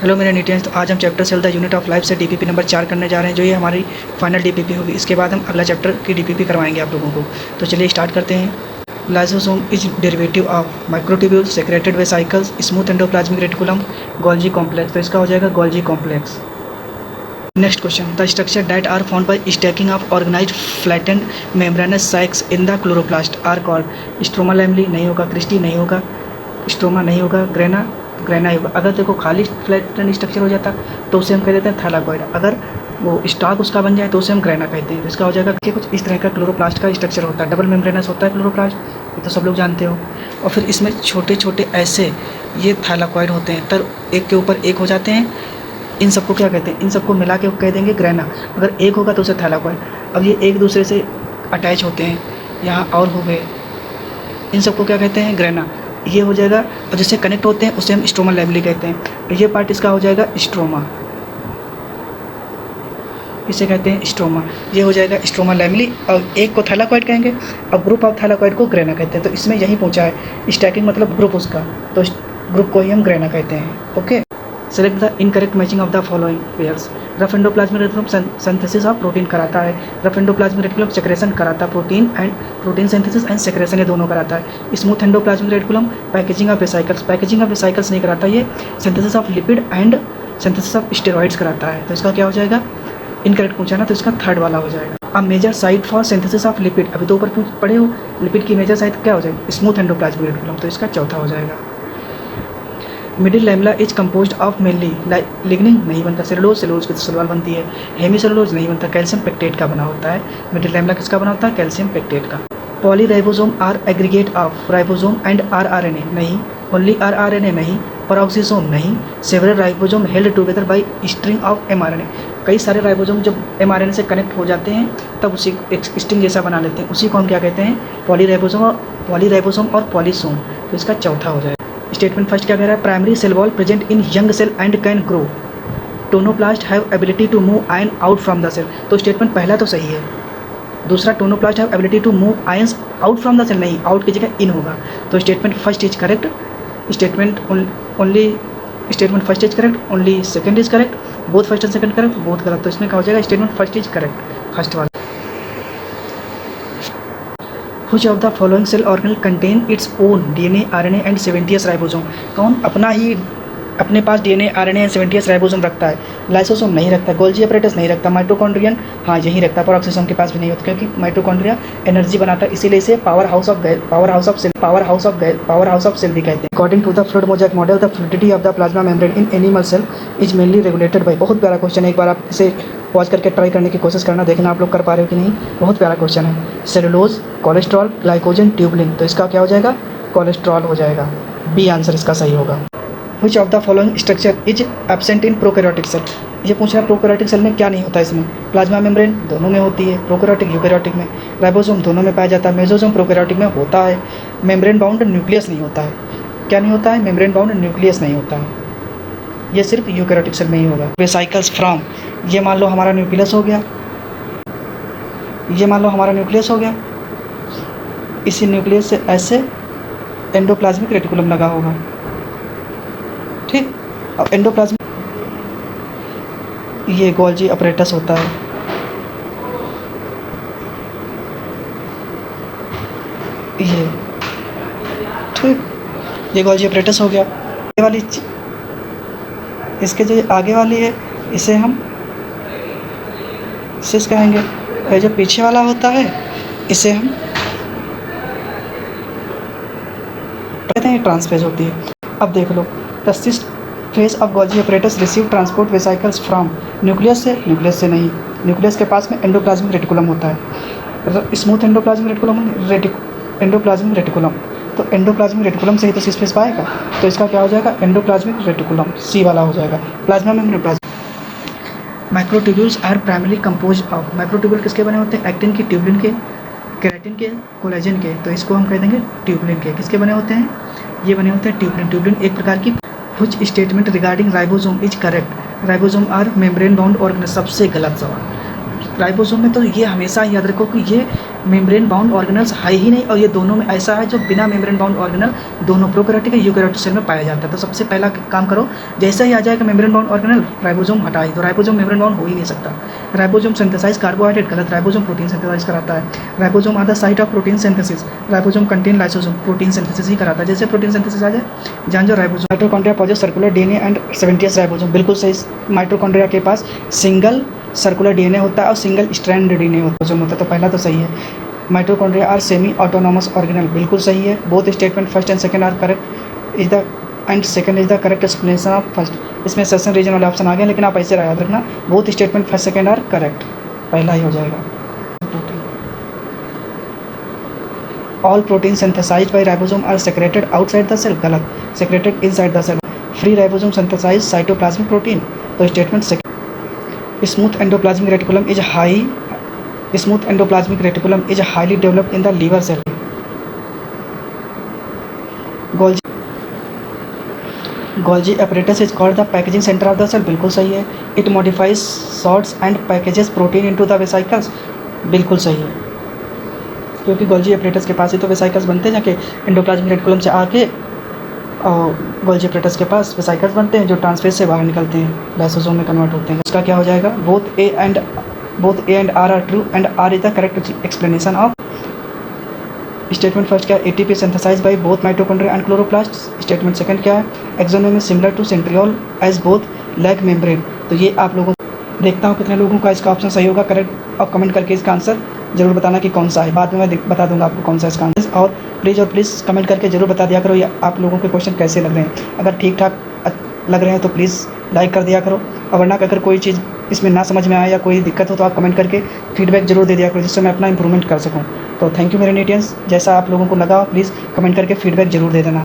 Hello मेरे NEET तो आज हम chapter cell the unit of life से डीपीपी नंबर 4 करने जा रहे हैं, जो ये हमारी फाइनल डीपीपी होगी। इसके बाद हम अगला चैप्टर की डीपीपी करवाएंगे आप लोगों को। तो चलिए स्टार्ट करते हैं। Lysosome is derivative of microtubules, secreted vesicles, smooth endoplasmic reticulum, Golgi complex. तो इसका हो जाएगा Golgi complex. Next question, the structure that are found by stacking of organised flattened membranous sacs in the chloroplast are called. Stroma lamellae नहीं होगा, Christie नहीं होगा, stroma नहीं होगा, ग्रेना ही होगा। अगर देखो खाली फ्लैटेंड स्ट्रक्चर हो जाता तो उसे हम कह देते हैं थैलाकोइड। अगर वो स्टॉक उसका बन जाए तो उसे हम ग्रेना कहते हैं। तो इसका हो जाएगा कि कुछ इस तरह का क्लोरोप्लास्ट का स्ट्रक्चर होता है। डबल मेम्ब्रेनस होता है क्लोरोप्लास्ट, ये तो सब लोग जानते हो। और फिर इसमें छोटे छोटे ऐसे ये थैलाकोइड होते हैं, तर एक के ऊपर एक हो जाते हैं। इन सबको क्या कहते हैं? इन सबको मिला के कह देंगे ग्रेना। अगर एक होगा तो उसे थैलाकोइड। अब ये एक दूसरे से अटैच होते हैं, यहाँ और हो गए, इन सबको क्या कहते हैं? ग्रेना। ये हो जाएगा। और जिससे कनेक्ट होते हैं उसे हम स्ट्रोमा लैमली कहते हैं। तो ये पार्ट इसका हो जाएगा स्ट्रोमा, इसे कहते हैं स्ट्रोमा। ये हो जाएगा स्ट्रोमा लैमली। और एक को थैलाकोइड कहेंगे, अब ग्रुप ऑफ थैलाकोइड को ग्रेना कहते हैं। तो इसमें यही पूछा है, स्टैकिंग मतलब ग्रुप उसका, तो ग्रुप को ही हम ग्रेना कहते हैं। Okay, select the incorrect matching of the following pairs. Rough endoplasmic reticulum synthesis of protein कराता है, रफ एंडोप्लाज्मिक रेटिकुलम सेक्रेशन कराता है, प्रोटीन सिंथेसिस एंड सेक्रेशन ये दोनों कराता है। Smooth endoplasmic reticulum packaging of vesicles नहीं कराता, ये synthesis of lipid and synthesis of steroids कराता है। तो इसका क्या हो जाएगा? इनकरेक्ट पूछा ना, तो इसका थर्ड वाला हो जाएगा। अब major site for synthesis of lipid, अभी तो ऊपर पढ़े हो, लिपिड की मेजर साइट क्या हो जाएगी? Smooth endoplasmic reticulum. तो इसका चौथा हो जाएगा। Middle lamella is composed of mainly lignin नहीं बनता, सेलुलोज की सलवार बनती है, हेमी सेलुलोज नहीं बनता, कैल्शियम पेक्टेट का बना होता है। मिडिल लैमेला किसका बना होता है? कैल्शियम पेक्टेट का। Polyribosome are aggregate of ribosome and rRNA नहीं, ओनली आरआरएनए नहीं, पेरोक्सिसोम नहीं, several ribosome held together by string of mRNA. कई सारे राइबोसोम जब एमआरएनए से कनेक्ट हो जाते हैं तब उसी एक स्ट्रिंग जैसा बना लेते हैं, उसी को हम क्या कहते हैं? पॉलीराइबोसोम और पॉलीसोम। तो इसका चौथा हो जाएगा। स्टेटमेंट फर्स्ट क्या कह रहा है? Primary cell wall present in young cell and can grow, tonoplast have ability to move ion out from the cell. तो स्टेटमेंट पहला तो सही है। दूसरा, tonoplast have ability to move ions out from the cell नहीं, out की जगह in होगा। तो statement first is correct, statement first is correct, only second is correct, both first and second correct, both गलत। तो इसमें क्या हो जाएगा? Statement first is correct, first वाला। Which of the following cell organelle contain its own DNA, RNA and 70s ribosome? कौन अपना ही अपने पास DNA, RNA and 70s ribosome रखता है? लाइसोसोम नहीं रखता, गोल्जी अपरेटस नहीं रखता, माइटोकॉन्ड्रियन हाँ यही रखता है, पेरोक्सिसोम के पास भी नहीं होता, क्योंकि माइटोकॉन्ड्रिया एनर्जी बनाता है, इसीलिए इसे पावर हाउस ऑफ सेल भी कहते हैं। According to the fluid mosaic model, the fluidity of the plasma membrane in animal cell is mainly regulated by. बहुत प्यारा क्वेश्चन है, एक बार आप इसे पॉज करके ट्राई करने की कोशिश करना, देखना आप लोग कर पा रहे हो कि नहीं। बहुत प्यारा क्वेश्चन है। Cellulose, cholesterol, glycogen, tubulin. तो इसका क्या हो जाएगा? कोलेस्ट्रॉल हो जाएगा, बी आंसर इसका सही होगा। Which of the following structure is absent in prokaryotic cell? ये पूछ रहा है प्रोकैरियोटिक सेल में क्या नहीं होता है इसमें? प्लाज्मा मेम्ब्रेन दोनों में होती है, प्रोकैरियोटिक यूकैरियोटिक में, राइबोसोम दोनों में पाया जाता है, मेसोसोम प्रोकैरियोटिक में होता है, मेम्ब्रेन बाउंड न्यूक्लियस नहीं होता है। क्या नहीं होता है? मेम्ब्रेन बाउंड न्यूक्लियस नहीं होता है, ये सिर्फ यूकैरियोटिक सेल में ही होगा। वेसाइकल्स फ्रॉम, ये मान लो हमारा न्यूक्लियस हो गया, ये मान लो हमारा न्यूक्लियस हो गया, इसी न्यूक्लियस से ऐसे एंडोप्लाज्मिक रेटिकुलम लगा होगा, ठीक। अब एंडोप्लाज्मिक ये गोल्जी अपरेटस होता है, ये ठीक, ये गोल्जी अपरेटस हो गया। ये वाली इसके जो आगे वाली है इसे हम सिस कहेंगे, और जो पीछे वाला होता है इसे हम कहते हैं ट्रांसफेज होती है। अब देख लो, the cis phase of Golgi apparatus receive transport vesicles from nucleus से नहीं, न्यूक्लियस के पास में एंडोप्लाज्मिक रेटिकुलम होता है, स्मूथ एंडोप्लाज्मिक रेटिकुलम। तो एंडोप्लाज्मिक रेटिकुलम से ही तो सिस फेज पाएगा, तो इसका क्या हो जाएगा? एंडोप्लाज्मिक रेटिकुलम, सी वाला हो जाएगा। Plasma membrane. Microtubules are primary composed of, microtubule किसके बने होते हैं? एक्टिन के, ट्यूबुलिन के, केराटिन के, कोलेजन के। तो इसको हम कह देंगे ट्यूबुलिन के। किसके बने होते हैं? ये बने होते हैं ट्यूबुलिन एक प्रकार की। Which statement regarding ribosome is correct? Ribosome are membrane bound organelle, सबसे गलत सवाल। राइबोसोम में तो ये हमेशा याद रखो कि ये मेम्ब्रेन बाउंड ऑर्गेनल्स है ही नहीं, और ये दोनों में ऐसा है जो बिना मेम्ब्रेन बाउंड ऑर्गेनल दोनों प्रोकैरियोटिक और यूकैरियोटिक सेल में पाया जाता है। तो सबसे पहला काम करो, जैसा ही आ जाएगा मेम्ब्रेन बाउंड ऑर्गेनल, राइबोसोम हटाई दो। राइबोसोम मेम्ब्रेन बाउंड हो ही नहीं सकता। राइबोसोम सिंथेसाइज कार्बोहाइड्रेट, गलत, राइबोसोम प्रोटीन सिंथेसाइज कराता है। Ribosome are the site of protein synthesis, ribosome contain lysosome, protein synthesis ही कराता है। जैसे प्रोटीन सिंथेसिस आ जाए, जान जो ribosome. Mitochondria possess circular DNA and 70 ribosome, बिल्कुल सही। माइटोकॉन्ड्रिया के पास सिंगल सर्कुलर डीएनए होता है और सिंगल स्ट्रैंड डीएनए होता है, तो पहला तो सही है। Mitochondria are semi autonomous organelle, बिल्कुल सही है। Both statement first and second are correct, is the and second is the correct explanation of first. इसमें सेशन रीजन वाले ऑप्शन आ गए, लेकिन आप ऐसे याद रखना, both statement first second are correct, पहला ही हो जाएगा। All protein synthesized by ribosome are secreted outside the cell, गलत, secreted inside the cell. Free ribosome synthesize cytoplasmic protein, तो statement second. Smooth endoplasmic reticulum is high, smooth endoplasmic reticulum is highly developed in the liver cell. Golgi apparatus is called the packaging center of the cell, बिल्कुल सही है। It modifies, sorts and packages protein into the vesicles, बिल्कुल सही है, क्योंकि Golgi apparatus के पास ही तो vesicles बनते हैं, जाके एंडोप्लाज्मिक रेटिकुलम से आके और गोल्जी apparatus के पास वेसाइकल्स बनते हैं जो ट्रांसफेज से बाहर निकलते हैं, लाइसोसोम में कन्वर्ट होते हैं। इसका क्या हो जाएगा, both A and R are true and R is the correct explanation of statement first क्या है, ATP synthesized by both mitochondria and chloroplasts। statement second क्या है, एक्सोनोम is similar to centriole as both lack membrane। तो ये आप लोगों, देखता हूँ कितने लोगों का इसका ऑप्शन सही होगा करेक्ट, और कमेंट करके इसका आंसर जरूर बताना कि कौन सा है। बाद में मैं बता दूंगा आपको कौन सा इसका आंसर। और प्लीज़ कमेंट करके जरूर बता दिया करो ये आप लोगों के क्वेश्चन कैसे लग रहे हैं। अगर ठीक ठाक लग रहे हैं तो प्लीज़ लाइक कर दिया करो, और वरना अगर कोई चीज़ इसमें ना समझ में आए या कोई दिक्कत हो तो आप कमेंट करके फीडबैक जरूर दे दिया करो, जिससे मैं अपना इंप्रूवमेंट कर सकूं। तो थैंक यू मेरे नेटियंस, जैसा आप लोगों को लगा प्लीज़ कमेंट करके फीडबैक जरूर दे देना।